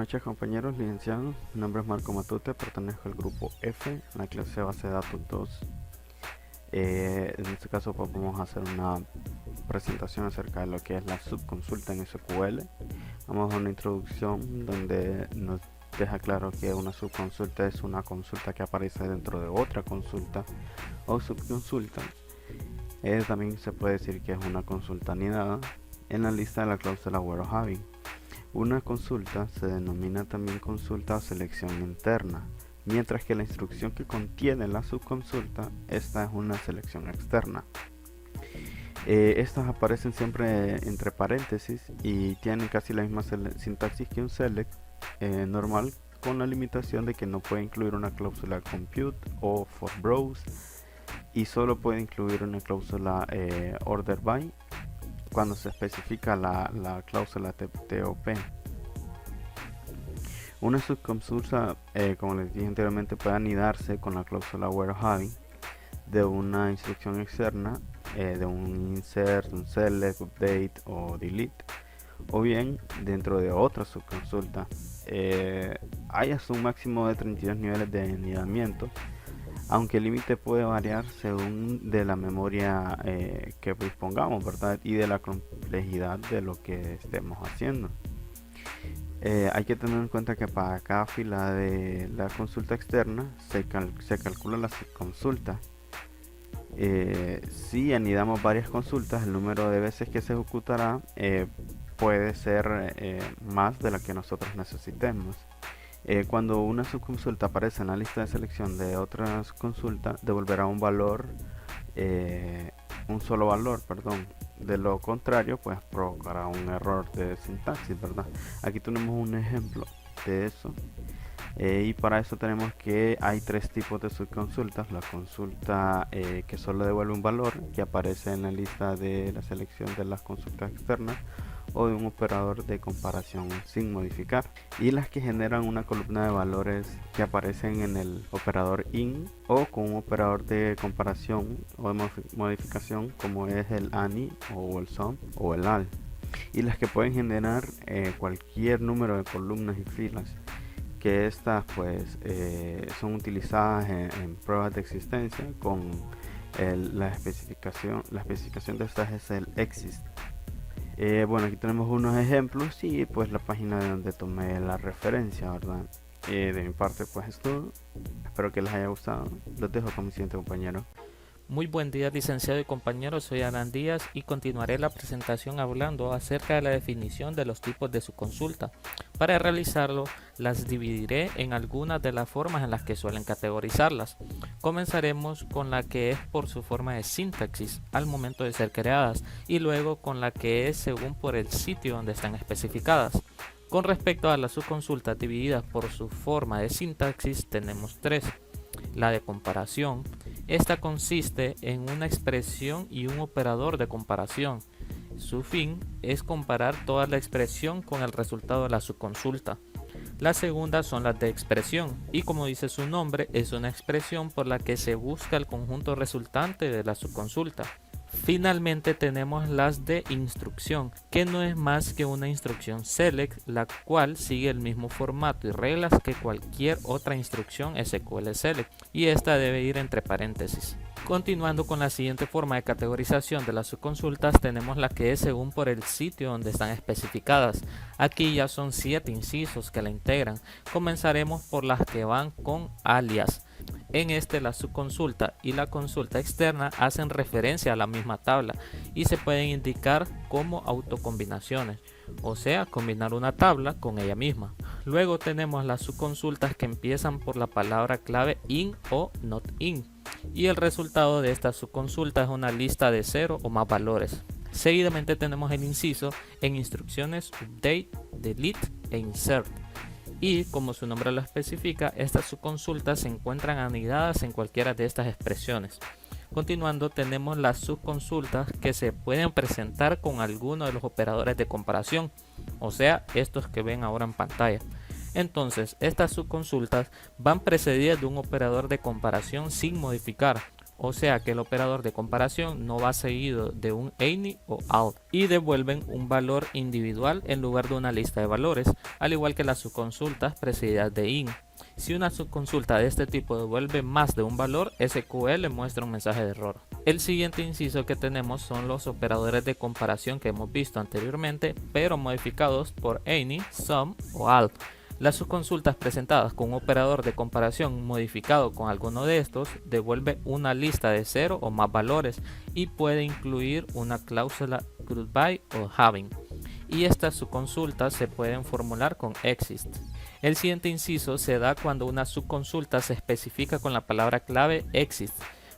noches compañeros licenciados, mi nombre es Marco Matute, pertenezco al grupo F en la clase base de datos 2. En este caso pues, vamos a hacer una presentación acerca de lo que es la subconsulta en SQL. Vamos a una introducción donde nos deja claro que una subconsulta es una consulta que aparece dentro de otra consulta o subconsulta. También se puede decir que es una consulta anidada en la lista de la cláusula where having. Una consulta se denomina también consulta o selección interna, mientras que la instrucción que contiene la subconsulta, esta es una selección externa. Estas aparecen siempre entre paréntesis y tienen casi la misma sintaxis que un select normal, con la limitación de que no puede incluir una cláusula compute o for browse y solo puede incluir una cláusula order by cuando se especifica la cláusula TOP. Una subconsulta, como les dije anteriormente, puede anidarse con la cláusula where having de una instrucción externa, de un insert, un select, update o delete, o bien dentro de otra subconsulta. Hay hasta un máximo de 32 niveles de anidamiento, aunque el límite puede variar según de la memoria que dispongamos, ¿verdad? Y de la complejidad de lo que estemos haciendo. Hay que tener en cuenta que para cada fila de la consulta externa se calcula la subconsulta. Si anidamos varias consultas, el número de veces que se ejecutará puede ser más de la que nosotros necesitemos. Cuando una subconsulta aparece en la lista de selección de otra subconsulta, devolverá un valor, un solo valor, perdón. De lo contrario, pues provocará un error de sintaxis, ¿verdad? Aquí tenemos un ejemplo de eso. Y para eso tenemos que hay tres tipos de subconsultas. La consulta que solo devuelve un valor que aparece en la lista de la selección de las consultas externas o de un operador de comparación sin modificar, y las que generan una columna de valores que aparecen en el operador in o con un operador de comparación o de modificación como es el ani o el sum o el al, y las que pueden generar cualquier número de columnas y filas, que estas pues son utilizadas en pruebas de existencia con la especificación de estas es el exist. Bueno, aquí tenemos unos ejemplos y pues la página de donde tomé la referencia, ¿verdad? De mi parte pues es todo. Espero que les haya gustado. Los dejo con mi siguiente compañero. Muy buen día, licenciado y compañeros, soy Alan Díaz y continuaré la presentación hablando acerca de la definición de los tipos de subconsulta. Para realizarlo, las dividiré en algunas de las formas en las que suelen categorizarlas. Comenzaremos con la que es por su forma de sintaxis al momento de ser creadas y luego con la que es según por el sitio donde están especificadas. Con respecto a las subconsultas divididas por su forma de sintaxis, tenemos tres. La de comparación. Esta consiste en una expresión y un operador de comparación. Su fin es comparar toda la expresión con el resultado de la subconsulta. La segunda son las de expresión y, como dice su nombre, es una expresión por la que se busca el conjunto resultante de la subconsulta. Finalmente tenemos las de instrucción, que no es más que una instrucción select, la cual sigue el mismo formato y reglas que cualquier otra instrucción SQL select, y esta debe ir entre paréntesis. Continuando con la siguiente forma de categorización de las subconsultas, tenemos la que es según por el sitio donde están especificadas. Aquí ya son 7 incisos que la integran. Comenzaremos por las que van con alias. En este, la subconsulta y la consulta externa hacen referencia a la misma tabla y se pueden indicar como autocombinaciones, o sea, combinar una tabla con ella misma. Luego tenemos las subconsultas que empiezan por la palabra clave in o not in, y el resultado de esta subconsulta es una lista de 0 o más valores. Seguidamente tenemos el inciso en instrucciones update, delete e insert. Y como su nombre lo especifica, estas subconsultas se encuentran anidadas en cualquiera de estas expresiones. Continuando, tenemos las subconsultas que se pueden presentar con alguno de los operadores de comparación, o sea, estos que ven ahora en pantalla. Entonces, estas subconsultas van precedidas de un operador de comparación sin modificar, o sea que el operador de comparación no va seguido de un any o all, y devuelven un valor individual en lugar de una lista de valores, al igual que las subconsultas precedidas de in. Si una subconsulta de este tipo devuelve más de un valor, SQL muestra un mensaje de error. El siguiente inciso que tenemos son los operadores de comparación que hemos visto anteriormente, pero modificados por any, some o all. Las subconsultas presentadas con un operador de comparación modificado con alguno de estos devuelve una lista de 0 o más valores y puede incluir una cláusula goodbye o having. Y estas subconsultas se pueden formular con exist. El siguiente inciso se da cuando una subconsulta se especifica con la palabra clave exist.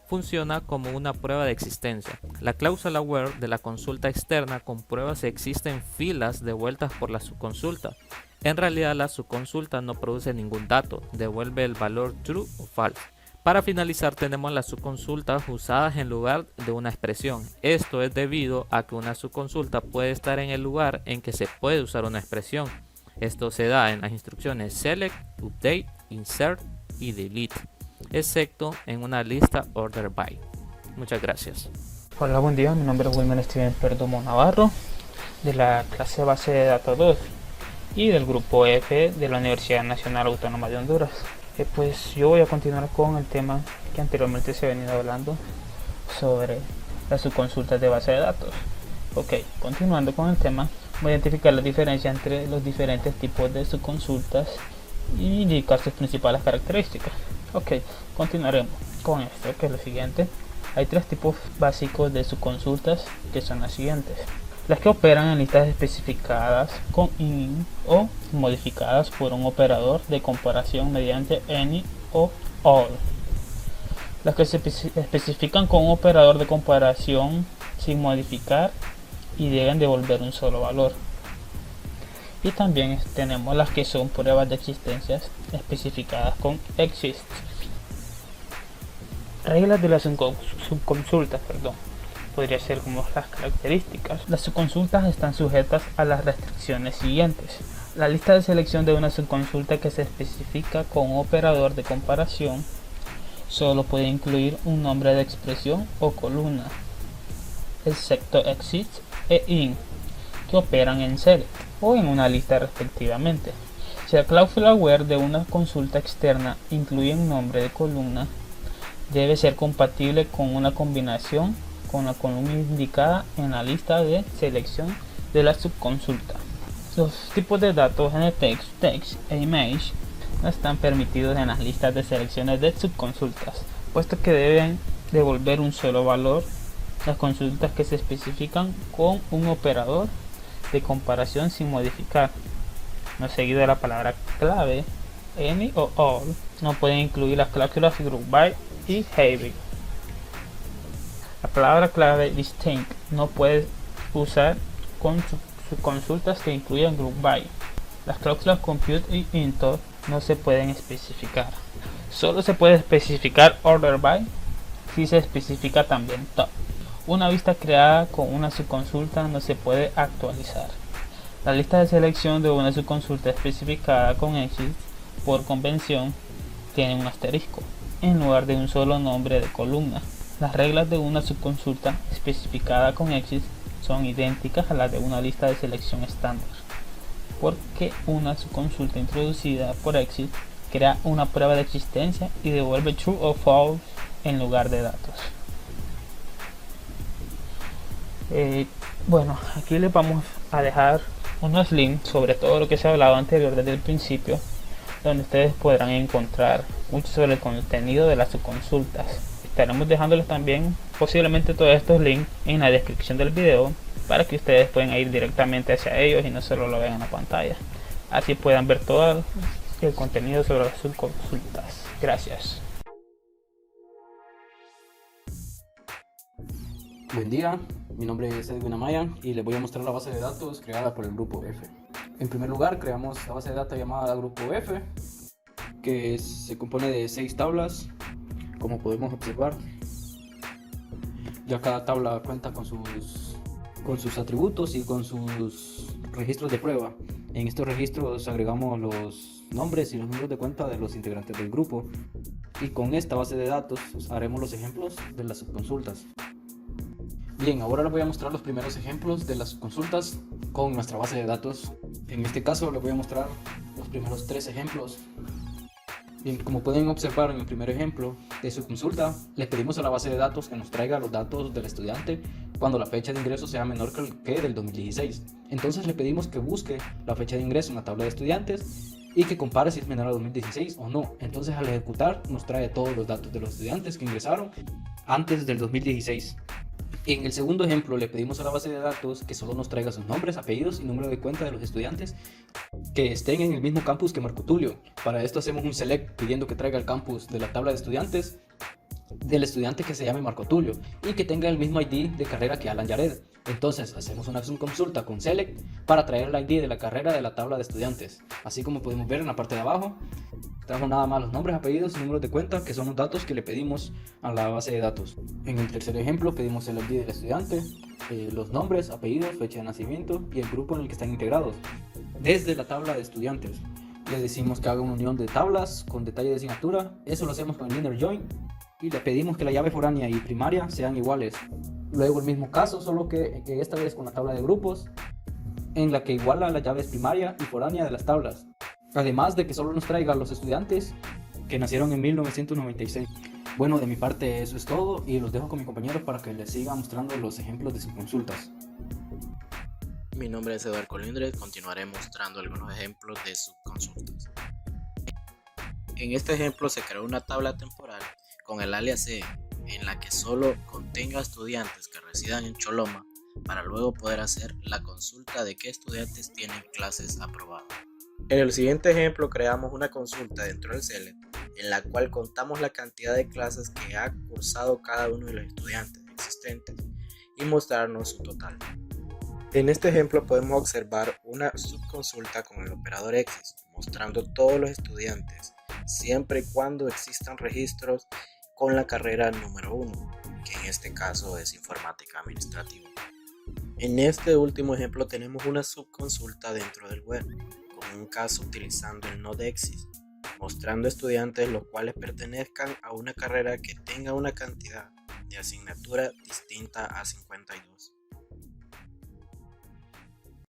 Funciona como una prueba de existencia. La cláusula where de la consulta externa comprueba si existen filas devueltas por la subconsulta. En realidad la subconsulta no produce ningún dato, devuelve el valor true o false. Para finalizar tenemos las subconsultas usadas en lugar de una expresión. Esto es debido a que una subconsulta puede estar en el lugar en que se puede usar una expresión. Esto se da en las instrucciones select, update, insert y delete, excepto en una lista order by. Muchas gracias. Hola, buen día. Mi nombre es Wilmer Steven Perdomo Navarro, de la clase base de datos 2 y del grupo F de la Universidad Nacional Autónoma de Honduras. Pues yo voy a continuar con el tema que anteriormente se ha venido hablando sobre las subconsultas de base de datos. Ok, continuando con el tema, voy a identificar la diferencia entre los diferentes tipos de subconsultas y indicar sus principales características. Ok, continuaremos con esto, que es lo siguiente. Hay tres tipos básicos de subconsultas, que son las siguientes: las que operan en listas especificadas con in o modificadas por un operador de comparación mediante any o all. Las que se especifican con un operador de comparación sin modificar y deben devolver un solo valor. Y también tenemos las que son pruebas de existencias especificadas con exist. Reglas de las subconsultas, podría ser como las características. Las subconsultas están sujetas a las restricciones siguientes. La lista de selección de una subconsulta que se especifica con un operador de comparación solo puede incluir un nombre de expresión o columna, excepto exist e in, que operan en select o en una lista respectivamente. Si la cláusula where de una consulta externa incluye un nombre de columna, debe ser compatible con una combinación con la columna indicada en la lista de selección de la subconsulta. Los tipos de datos en el text e image no están permitidos en las listas de selecciones de subconsultas, puesto que deben devolver un solo valor. Las consultas que se especifican con un operador de comparación sin modificar, no seguido de la palabra clave any o all, no pueden incluir las cláusulas group by y having. La palabra clave distinct no puede usar con subconsultas que incluyan group by. Las cláusulas compute y into no se pueden especificar. Solo se puede especificar order by si se especifica también top. Una vista creada con una subconsulta no se puede actualizar. La lista de selección de una subconsulta especificada con exist por convención tiene un asterisco en lugar de un solo nombre de columna. Las reglas de una subconsulta especificada con exist son idénticas a las de una lista de selección estándar, porque una subconsulta introducida por exist crea una prueba de existencia y devuelve true o false en lugar de datos. Bueno, aquí les vamos a dejar unos links sobre todo lo que se ha hablado anterior desde el principio, donde ustedes podrán encontrar mucho sobre el contenido de las subconsultas. Estaremos dejándoles también posiblemente todos estos links en la descripción del video para que ustedes puedan ir directamente hacia ellos y no solo lo vean en la pantalla. Así puedan ver todo el contenido sobre las subconsultas. Gracias. Buen día, mi nombre es Edwin Amaya y les voy a mostrar la base de datos creada por el grupo F. En primer lugar, creamos la base de datos llamada grupo F, que se compone de 6 tablas, como podemos observar. Ya cada tabla cuenta con sus atributos y con sus registros de prueba. En estos registros agregamos los nombres y los números de cuenta de los integrantes del grupo. Y con esta base de datos haremos los ejemplos de las subconsultas. Bien, ahora les voy a mostrar los primeros ejemplos de las subconsultas con nuestra base de datos. En este caso les voy a mostrar los primeros 3 ejemplos. Bien, como pueden observar en el primer ejemplo de subconsulta, le pedimos a la base de datos que nos traiga los datos del estudiante cuando la fecha de ingreso sea menor que del 2016. Entonces le pedimos que busque la fecha de ingreso en la tabla de estudiantes y que compare si es menor a 2016 o no. Entonces al ejecutar nos trae todos los datos de los estudiantes que ingresaron antes del 2016. En el segundo ejemplo le pedimos a la base de datos que solo nos traiga sus nombres, apellidos y número de cuenta de los estudiantes que estén en el mismo campus que Marco Tulio. Para esto hacemos un select pidiendo que traiga el campus de la tabla de estudiantes del estudiante que se llame Marco Tulio y que tenga el mismo ID de carrera que Alan Yared. Entonces hacemos una subconsulta con select para traer el ID de la carrera de la tabla de estudiantes. Así como podemos ver en la parte de abajo, trajo nada más los nombres, apellidos y números de cuenta, que son los datos que le pedimos a la base de datos. En el tercer ejemplo pedimos el ID del estudiante, los nombres, apellidos, fecha de nacimiento y el grupo en el que están integrados. Desde la tabla de estudiantes le decimos que haga una unión de tablas con detalle de asignatura. Eso lo hacemos con el inner join y le pedimos que la llave foránea y primaria sean iguales. Luego el mismo caso, solo que esta vez con la tabla de grupos, en la que iguala las llaves primaria y foránea de las tablas. Además de que solo nos traiga los estudiantes que nacieron en 1996. Bueno, de mi parte eso es todo y los dejo con mi compañero para que les siga mostrando los ejemplos de subconsultas. Mi nombre es Eduardo Colindres, continuaré mostrando algunos ejemplos de subconsultas. En este ejemplo se creó una tabla temporal con el alias E en la que solo contenga estudiantes que residan en Choloma para luego poder hacer la consulta de qué estudiantes tienen clases aprobadas. En el siguiente ejemplo creamos una consulta dentro del select en la cual contamos la cantidad de clases que ha cursado cada uno de los estudiantes existentes y mostrarnos su total. En este ejemplo podemos observar una subconsulta con el operador X mostrando todos los estudiantes siempre y cuando existan registros con la carrera número 1, que en este caso es informática administrativa. En este último ejemplo tenemos una subconsulta dentro del web con un caso utilizando el node Exist, mostrando estudiantes los cuales pertenezcan a una carrera que tenga una cantidad de asignatura distinta a 52.